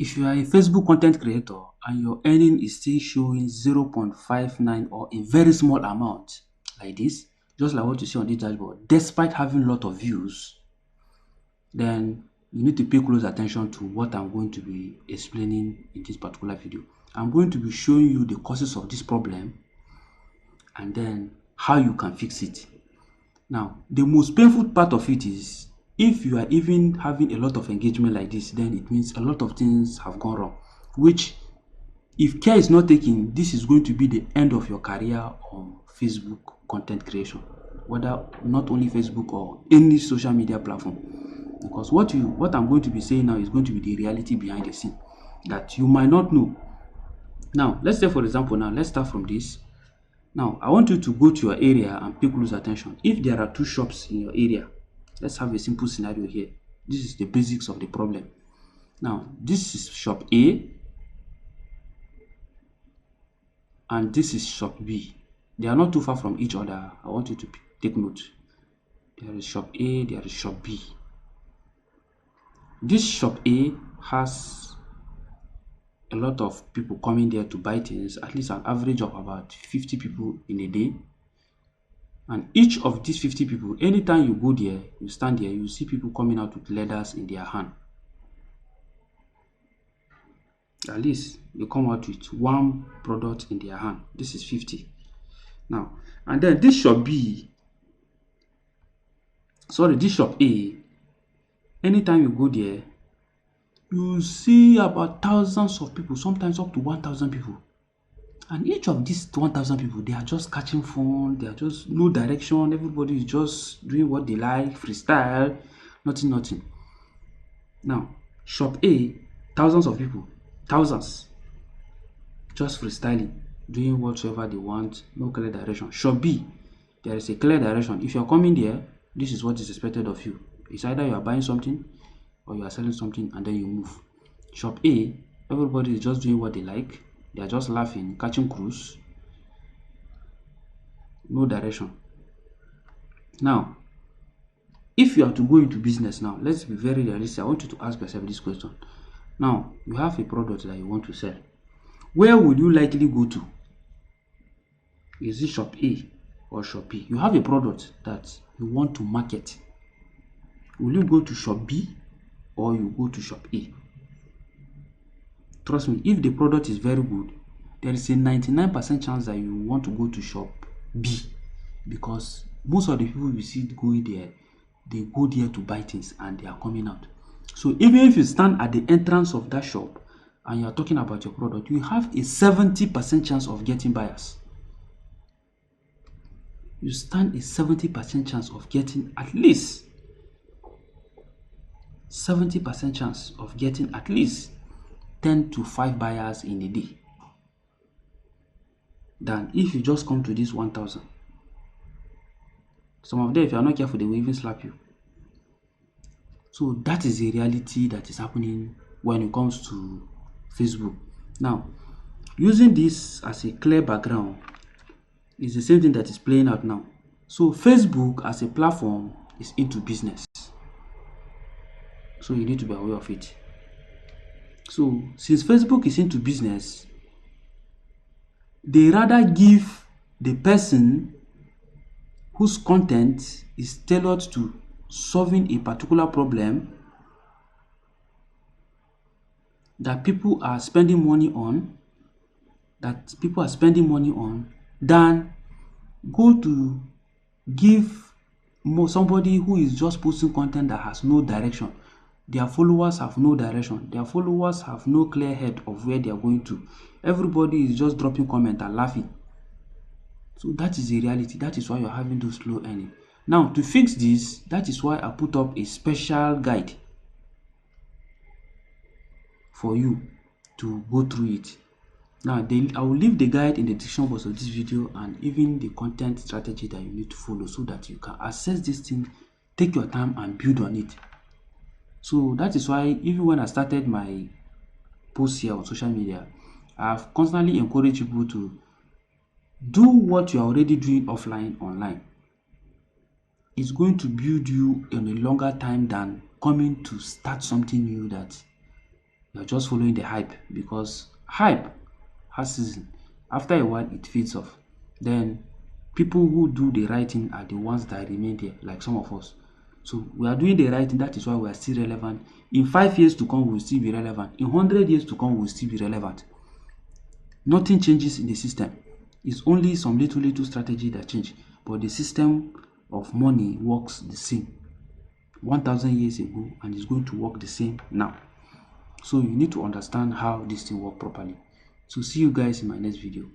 If you are a Facebook content creator and your earning is still showing 0.59 or a very small amount like this, just like what you see on this dashboard, despite having a lot of views, then you need to pay close attention to what I'm going to be explaining in this particular video. I'm going to be showing you the causes of this problem and then how you can fix it. Now, the most painful part of it is if you are even having a lot of engagement like this, then it means a lot of things have gone wrong, which if care is not taken, this is going to be the end of your career on Facebook content creation, whether not only Facebook or any social media platform. Because what I'm going to be saying now is going to be the reality behind the scene that you might not know. Now, let's say for example, now let's start from this. Now, I want you to go to your area and pay close attention. If there are two shops in your area, let's have a simple scenario here. This is the basics of the problem. Now, this is shop A and this is shop B. They are not too far from each other. I want you to take note. There is shop A, there is shop B. This shop A has a lot of people coming there to buy things, at least an average of about 50 people in a day. And each of these 50 people, anytime you go there, you stand there, you see people coming out with leathers in their hand. At least they come out with one product in their hand. This is 50. Now, and then this shop A, anytime you go there, you see about thousands of people, sometimes up to 1,000 people. And each of these 1,000 people, they are just catching fun, they are just no direction, everybody is just doing what they like, freestyle, nothing. Now, shop A, thousands of people, thousands, just freestyling, doing whatsoever they want, no clear direction. Shop B, there is a clear direction. If you are coming there, this is what is expected of you. It's either you are buying something or you are selling something and then you move. Shop A, everybody is just doing what they like. They are just laughing, catching cruise. No direction. Now, if you are to go into business now, let's be very realistic. I want you to ask yourself this question. Now, you have a product that you want to sell. Where will you likely go to? Is it shop A or shop B? You have a product that you want to market. Will you go to shop B or you go to shop A? Trust me, if the product is very good, there is a 99% chance that you want to go to shop B, because most of the people you see going there, they go there to buy things and they are coming out. So even if you stand at the entrance of that shop and you are talking about your product, you have a 70% chance of getting buyers. You stand a 70% chance of getting at least 70% chance of getting at least 10 to 5 buyers in a day than if you just come to this 1,000. Some of them, if you are not careful, they will even slap you. So that is a reality that is happening when it comes to Facebook. Now, using this as a clear background is the same thing that is playing out now. So Facebook as a platform is into business. So you need to be aware of it. So since Facebook is into business, they rather give the person whose content is tailored to solving a particular problem that people are spending money on, than go to give somebody who is just posting content that has no direction. Their followers have no direction. Their followers have no clear head of where they are going to. Everybody is just dropping comment and laughing. So that is the reality. That is why you're having those low earning. Now, to fix this, that is why I put up a special guide for you to go through it. Now, I will leave the guide in the description box of this video and even the content strategy that you need to follow so that you can access this thing, take your time and build on it. So that is why even when I started my posts here on social media, I've constantly encouraged people to do what you are already doing offline online. It's going to build you in a longer time than coming to start something new that You're just following the hype because hype has season. After a while, it fades off. Then people who do the right thing are the ones that remain there, like some of us. So we are doing the right thing. That is why we are still relevant. In 5 years to come, we'll still be relevant. In 100 years to come, we'll still be relevant. Nothing changes in the system. It's only some little strategy that change, but the system of money works the same 1,000 years ago and is going to work the same now. So you need to understand how this thing work properly. So see you guys in my next video.